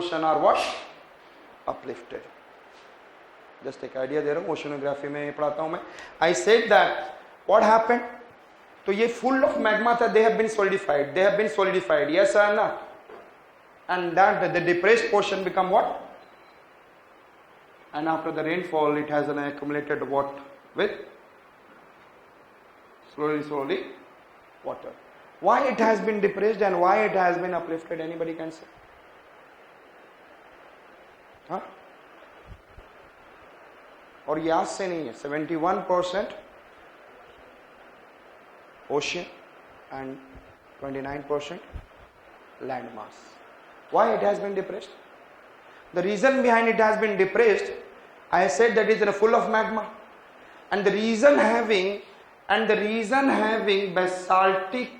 portion are what? Uplifted. Just एक idea दे रहा हूँ, oceanography में पढ़ाता हूँ मैं. I said that what happened? तो ये full of magma था, they have been solidified. They have been solidified. Yes or not? And that the depressed portion become what? And after the rainfall, it has an accumulated what with? Slowly water. Why it has been depressed and why it has been uplifted? Anybody can say? Huh? और ये आज से नहीं है. 71% ocean and 29% land mass. Why it has been depressed? The reason behind it has been depressed, I said that it is full of magma, and the reason having basaltic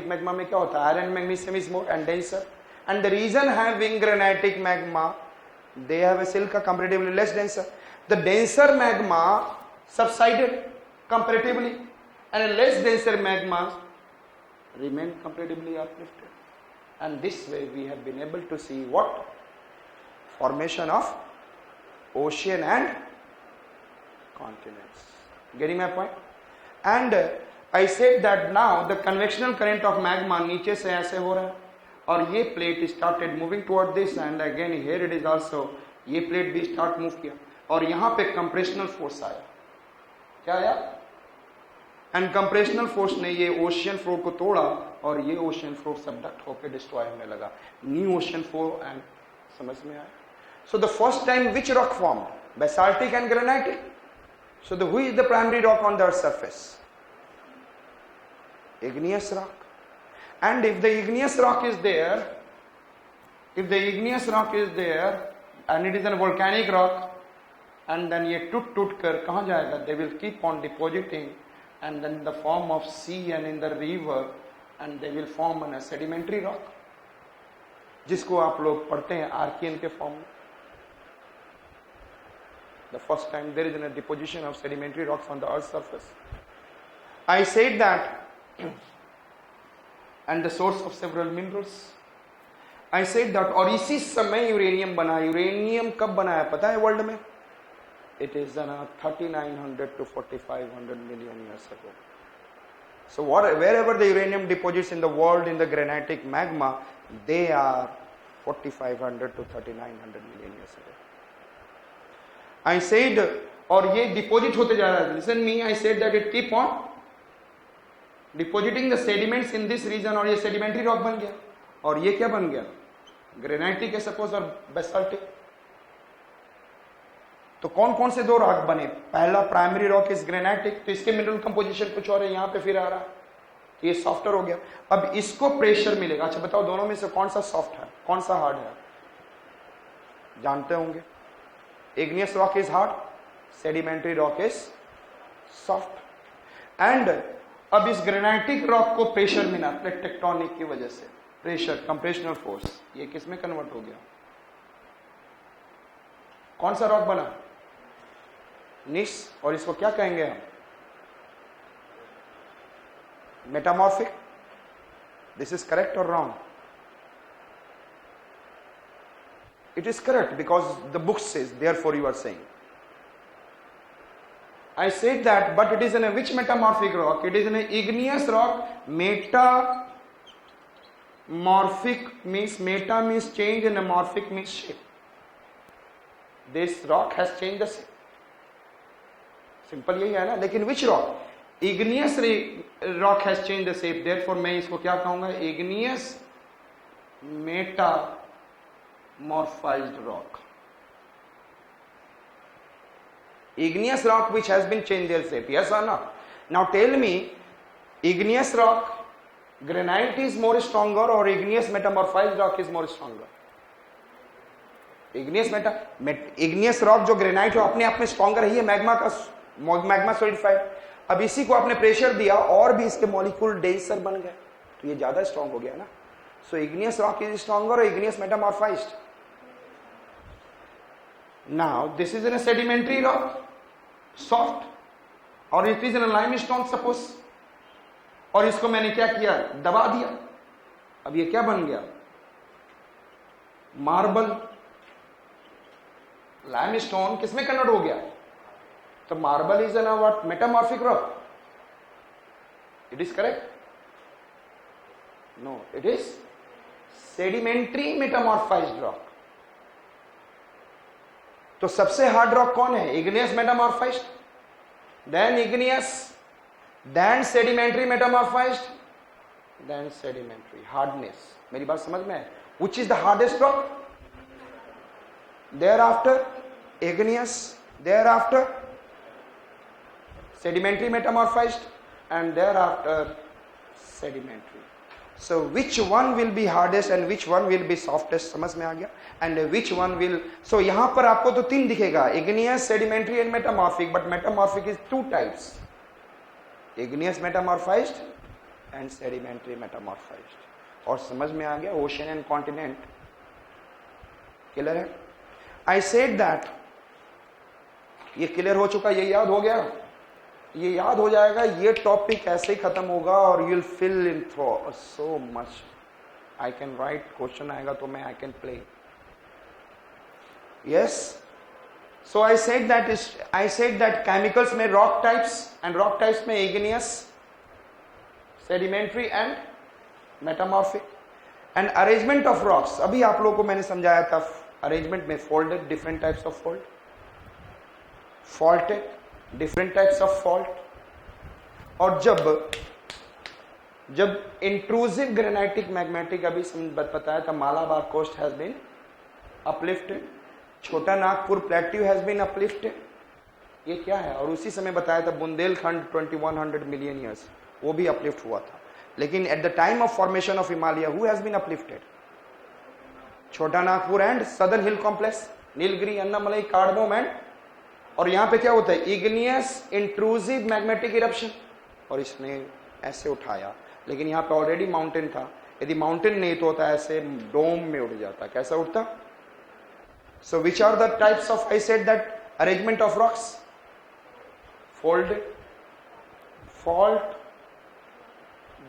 magma में क्या होता है? Iron magnesium is more and denser, and the reason having granitic magma, they have a silica comparatively less denser. The denser magma subsided comparatively, and a less denser magma remain comparatively uplifted. And this way we have been able to see what? Formation of ocean and continents. Getting my point? And I said that now the convectional current of magma नीचे से ऐसे हो रहा है, और ये plate started moving toward this, and again here it is also, ये plate भी start move किया, और यहाँ पे compressional force आया. क्या आया? एंड कंप्रेशनल फोर्स ने ये ओशियन फ्लोर को तोड़ा, और ये ओशियन फ्लोर सबडक्ट होकर डिस्ट्रॉय होने लगा. न्यू ओशियन फ्लोर एंड समझ में आया. So the first time which rock formed? Basaltic and granitic. So the who is the primary rock on the earth surface? igneous rock. And if the igneous rock is there, and it is a volcanic rock, and then ये टूट कर कहाँ जाएगा? They will keep on depositing, and then in the form of sea and in the river, and they will form a sedimentary rock, जिसको आप लोग पढ़ते हैं आर्कियन के फॉर्म में. The first time there is a deposition of sedimentary rocks on the earth's surface. I said that, and the source of several minerals. I said that, और इसी समय यूरेनियम बना. यूरेनियम कब बना है पता है वर्ल्ड में? It is 3900 to 4500 million years ago. So wherever the uranium deposits in the world in the granitic magma, they are 4500 to 3900 million years ago. I said, और ये deposit होते जा रहा है. Listen me, I said that it keep on depositing the sediments in this region, और ये sedimentary rock बन गया. और ये क्या बन गया? ग्रेनाइटिक है सपोज और बेसाल्टिक. तो कौन कौन से दो रॉक बने? पहला प्राइमरी रॉक इज ग्रेनाइटिक, तो इसके मिनरल कंपोजिशन कुछ और है, यहां पे फिर आ रहा है, तो ये सॉफ्टर हो गया. अब इसको प्रेशर मिलेगा. अच्छा बताओ दोनों में से कौन सा सॉफ्ट है, कौन सा हार्ड है? जानते होंगे. Igneous rock is hard, sedimentary rock is soft. And अब इस ग्रेनाइटिक रॉक को प्रेशर मिला प्लेट टेक्टोनिक की वजह से. प्रेशर, कंप्रेशनल फोर्स, ये किस में कन्वर्ट हो गया? कौन सा रॉक बना? निस. और इसको क्या कहेंगे हम? Metamorphic. This is correct or wrong? It is correct because the book says, therefore you are saying. I said that, but it is in a which metamorphic rock? It is in an igneous rock. Metamorphic means, meta means change and morphic means shape. This rock has changed the shape. Simple यही है ना. लेकिन which rock? Igneous rock has changed the shape. Therefore मैं इसको क्या कहूँगा? Igneous metamorphized rock. Igneous rock which has been changed their shape. Yes or not? Now tell me, igneous rock, granite is more stronger or igneous metamorphized rock is more stronger? Igneous rock जो granite है अपने आप में stronger है. Magma solidified. अब इसी को आपने प्रेशर दिया और भी इसके मॉलिक्यूल डेंसर बन गए, तो ये ज्यादा स्ट्रॉन्ग हो गया ना. सो igneous rock is stronger or igneous metamorphized? Now this is in a sedimentary rock, soft, और it is in a limestone suppose, और इसको मैंने क्या किया? दबा दिया. अब ये क्या बन गया? मार्बल, लाइमस्टोन किसमें कन्वर्ट हो गया? तो marble is an what? Metamorphic rock. It is correct? No, it is sedimentary metamorphised rock. तो सबसे हार्ड रॉक कौन है? Igneous metamorphised, then igneous, then sedimentary metamorphised, then sedimentary. Hardness, मेरी बात समझ में है? Which is the hardest rock? Thereafter igneous, thereafter sedimentary metamorphized, and thereafter sedimentary. So which one will be hardest and which one will be softest? समझ में आ गया? And which one will, so यहाँ पर आपको तो तीन दिखेगा, igneous, sedimentary and metamorphic, but metamorphic is two types, igneous metamorphized and sedimentary metamorphized. और समझ में आ गया? ओशन एंड कॉन्टिनेंट क्लियर है? आई सेड दैट, ये क्लियर हो चुका, ये याद हो गया, ये याद हो जाएगा, ये टॉपिक ऐसे ही खत्म होगा और you will fill in throw so much. I can write, question आएगा तो मैं I can play. Yes, so I said that chemicals में rock types, and rock types में igneous, sedimentary and metamorphic. And arrangement of rocks, अभी आप लोगों को मैंने समझाया था अरेंजमेंट में folded, different types of fold, faulted, different types of fault. और जब इंट्रूसिव ग्रेनाइटिक मैग्मेटिक, अभी बताया था Malabar coast has been uplifted, Chota Nagpur plateau has been uplifted. ये क्या है? और उसी समय बताया था बुंदेलखंड 2100 मिलियन ईयर्स, वो भी अपलिफ्ट हुआ था. लेकिन at the time of formation of Himalaya, who has been uplifted? Chota Nagpur and southern hill complex, Nilgiri, Annamalai, cardamom and, और यहां पे क्या होता है? इग्नियस इंट्रूसिव मैग्नेटिक इरप्शन, और इसने ऐसे उठाया, लेकिन यहां पे ऑलरेडी माउंटेन था. यदि माउंटेन नहीं तो होता ऐसे डोम में उड़ जाता. कैसा उठता? So which are the types of, I said that arrangement of rocks, folded, fault,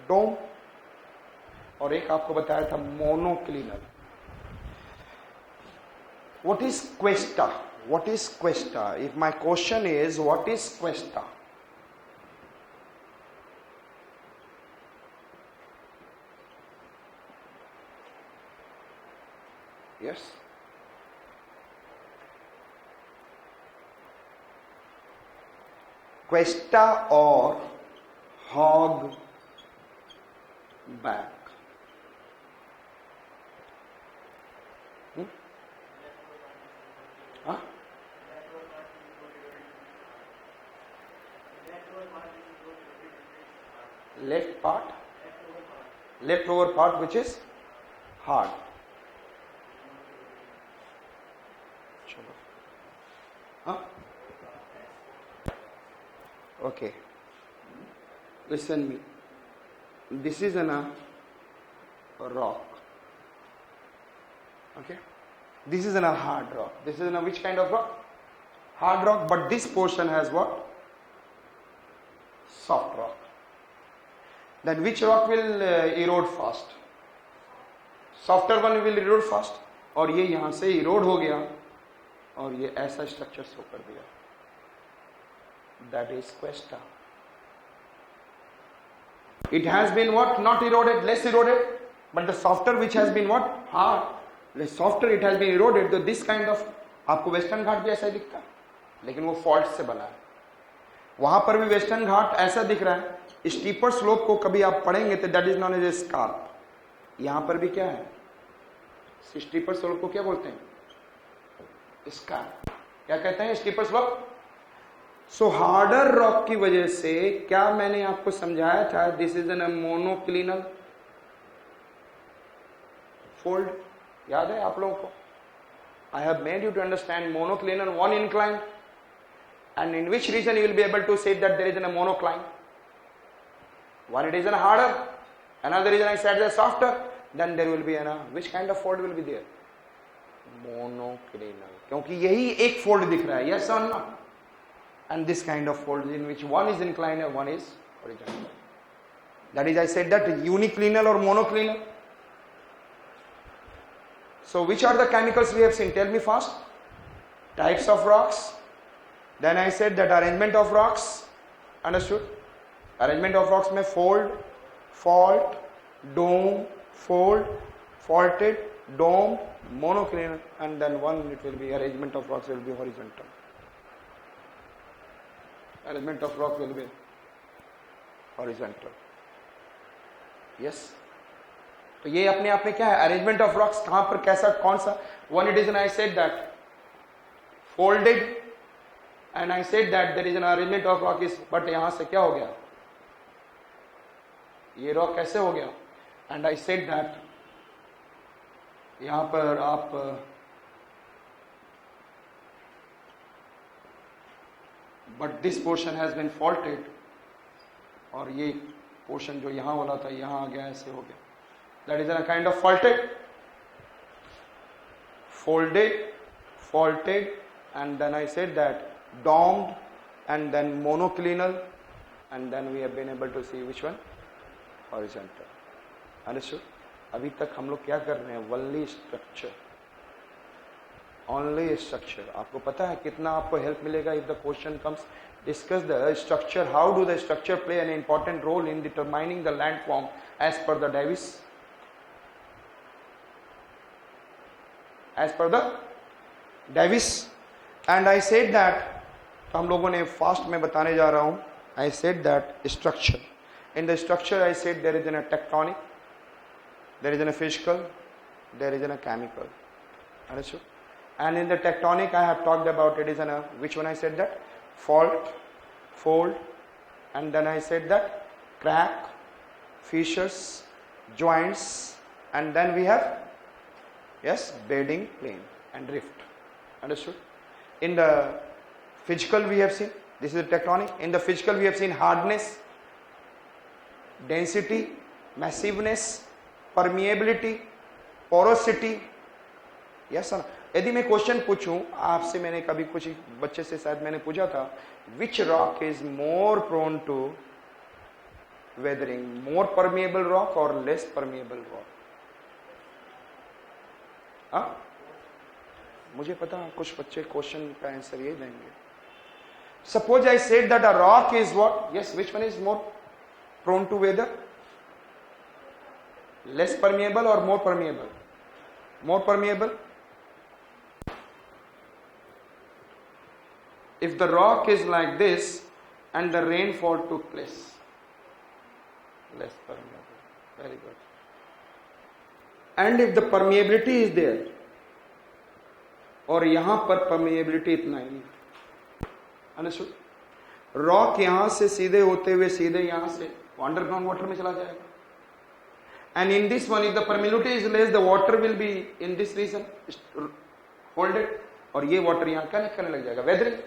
dome, और एक आपको बताया था मोनोक्लिनल. What is cuesta? What is cuesta? If my question is what is cuesta? Yes. Cuesta or hog back. Huh? Left over part which is hard. Huh? Okay. Listen me. This is a rock. Okay. This is a hard rock. This is which kind of rock? Hard rock, but this portion has what? Soft rock. Then which rock will erode fast? Softer one will erode fast. और ये यहाँ से erode हो गया और ये ऐसा structure show कर दिया. That is cuesta. It has been what? Not eroded, less eroded, but the softer which has been what? Hard. The softer it has been eroded. तो this kind of, आपको western घाट भी ऐसा दिखता है, लेकिन वो फॉल्ट से बना है. वहां पर भी वेस्टर्न घाट ऐसा दिख रहा है. स्टीपर स्लोप को कभी आप पढ़ेंगे तो that is known as a scarp. यहां पर भी क्या है? स्टीपर स्लोप को क्या बोलते हैं? स्कार्प. क्या कहते हैं? Steeper slope. So harder rock की वजह से क्या मैंने आपको समझाया था? This is an monoclinal fold. याद है आप लोगों को? I have made you to understand monoclinal, one incline, and in which region you will be able to say that there is a monocline. One it is a harder, another region I said is softer. Then there will be which kind of fold will be there? Monoclinal. क्योंकि यही एक fold दिख रहा है. Yes or no? And this kind of fold in which one is inclined and one is horizontal. That is, I said that uniclinal or monoclinal. So which are the chemicals we have seen? Tell me fast. Types of rocks. Then I said that arrangement of rocks. Understood? Arrangement of rocks में fold, fault, dome, fold, faulted, dome, monoclinal, and then one it will be arrangement of rocks will be horizontal. Arrangement of rock will be horizontal. Yes. तो ये अपने आप में क्या है? Arrangement of rocks कहां पर कैसा कौन सा? One it is an I said that folded and I said that there is an arrangement of rock is, but यहां से क्या हो गया? ये रॉक कैसे हो गया? एंड आई सेड दैट यहां पर आप but this portion has been faulted, और ये पोर्शन जो यहां वाला था यहां आ गया, ऐसे हो गया. That is a kind of faulted, folded, faulted, and then I said that domed, and then monoclinal, and then we have been able to see which one? Horizontal. Understood? अभी तक हम लोग क्या कर रहे हैं? Only structure. Only structure. आपको पता है कितना आपको हेल्प मिलेगा if the question comes? Discuss the structure. How do the structure play an important role in determining the landform as per the Davis? As per the Davis. And I said that, तो हम लोगों ने fast में बताने जा रहा हूं. I said that structure. In the structure I said there is a tectonic, there is a physical, there is a chemical. Understood? And in the tectonic I have talked about it is a, which one I said that? Fault, fold, and then I said that crack, fissures, joints, and then we have, yes, bedding, plane and rift. Understood? In the physical we have seen, this is the tectonic. In the physical we have seen hardness, density, massiveness, permeability, porosity. Yes or no? यदि मैं question पूछूं आपसे, मैंने कभी कुछ बच्चे से शायद मैंने पूछा था, which rock is more prone to weathering, more permeable rock or less permeable rock? हाँ, मुझे पता कुछ बच्चे क्वेश्चन का आंसर ये देंगे. Suppose I said that a rock is what? Yes, which one is more prone to weather? Less permeable or more permeable? More permeable. If the rock is like this and the rainfall took place, less permeable. Very good. And if the permeability is there, और यहां पर permeability इतना ही, understood? Rock यहां से सीधे होते हुए सीधे यहां से अंडरग्राउंड वाटर में चला जाएगा. And in this one, if the permeability is less, the water will be in this region folded, और ये water यहां कनेक्ट करने लग जाएगा, weathering.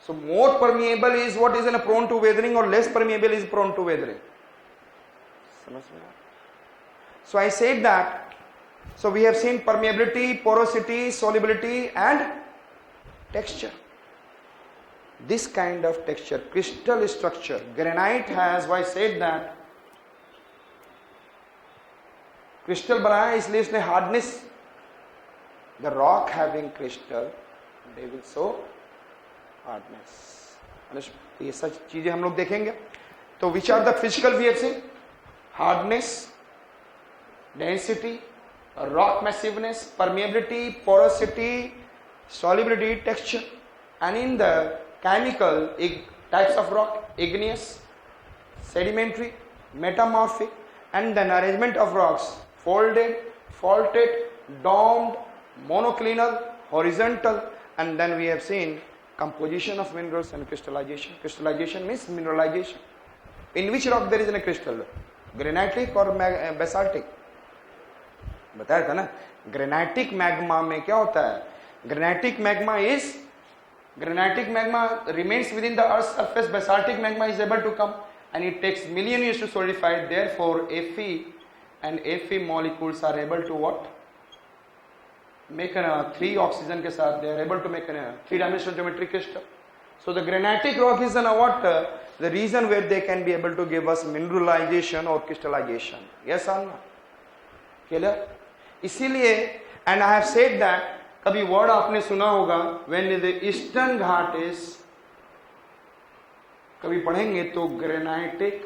So more permeable is what is prone to weathering, or less permeable is prone to weathering. So I said that. So we have seen permeability, porosity, solubility, and texture. This kind of texture, crystal structure, granite has. Why said that? Crystal बनाया इसलिए इसने hardness. The rock having crystal, they will show hardness. ये सब चीजें हम लोग देखेंगे. तो which are the physical we have seen? Hardness, density, rock massiveness, permeability, porosity, solubility, texture. And in the chemical types of rock, igneous, sedimentary, metamorphic, and then arrangement of rocks, folded, faulted, domed, monoclinal, horizontal, and then we have seen composition of minerals and crystallization. Crystallization means mineralization. In which rock there is a crystal? Granitic or basaltic? बताया था ना. Granitic magma में क्या होता है? Granitic magma remains within the earth's surface. Basaltic magma is able to come, and it takes million years to solidify. Therefore Fe and Fe molecules are able to what? Make a 3 oxygen के साथ they are able to make a 3-dimensional geometric crystal. So the granitic rock is what? The reason where they can be able to give us mineralization or crystallization. Yes or no? Clear? इसीलिए and I have said that, कभी word आपने सुना होगा, when the eastern Ghat is, कभी पढ़ेंगे तो granitic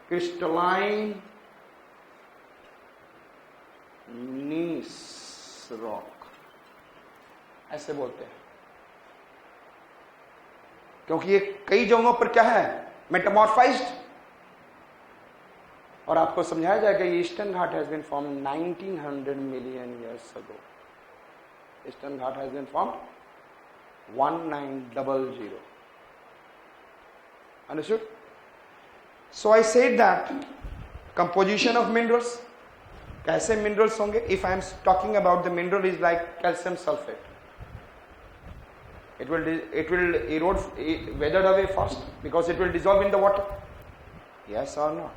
crystalline नीस rock, ऐसे बोलते हैं, क्योंकि ये कई जगहों पर क्या है, मेटामॉर्फाइज्ड। और आपको समझाया जाएगा ये Eastern Ghat has been form 1900 million years ago. Eastern Ghat has been form 1900। Understood? So I said that composition of minerals, कैसे minerals होंगे? If I am talking about the mineral is like calcium sulfate, it will erode, weathered away fast because it will dissolve in the water. Yes or no?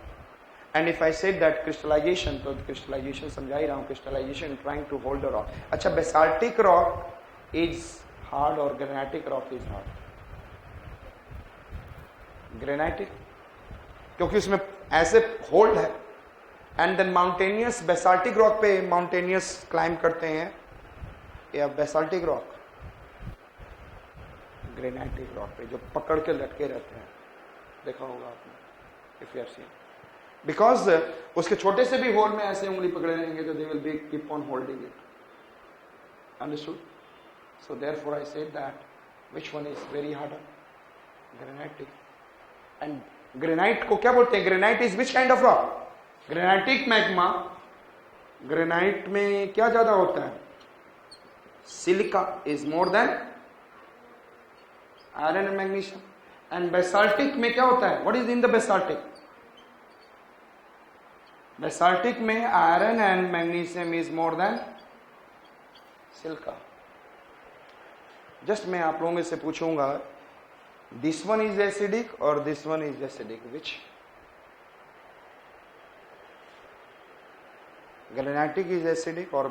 And if I said that crystallization, तो crystallization समझा ही रहा हूँ, crystallization trying to hold the rock. अच्छा, basaltic rock is hard और granitic rock is hard. Granitic, क्योंकि उसमें ऐसे hold है, and then mountainous basaltic rock पे माउंटेनियस क्लाइंब करते हैं, या बेसाल्टिक रॉक ग्रेनाइटिक रॉक पे जो पकड़ के लटके रहते हैं, देखा होगा आपने, if you have seen, because उसके छोटे से भी होल में ऐसे उंगली पकड़े रहेंगे तो they will be keep on holding it. Understood? So therefore I said that which one is very harder? Granitic. And granite को क्या बोलते हैं? Granite is which kind of rock? Granitic magma, granite में क्या ज्यादा होता है? Silica is more than iron and magnesium. And basaltic में क्या होता है? What is in the basaltic? Basaltic में iron and magnesium is more than silica. Just मैं आप लोगों से पूछूंगा, this one is acidic or this one is acidic, which? Granitic is acidic or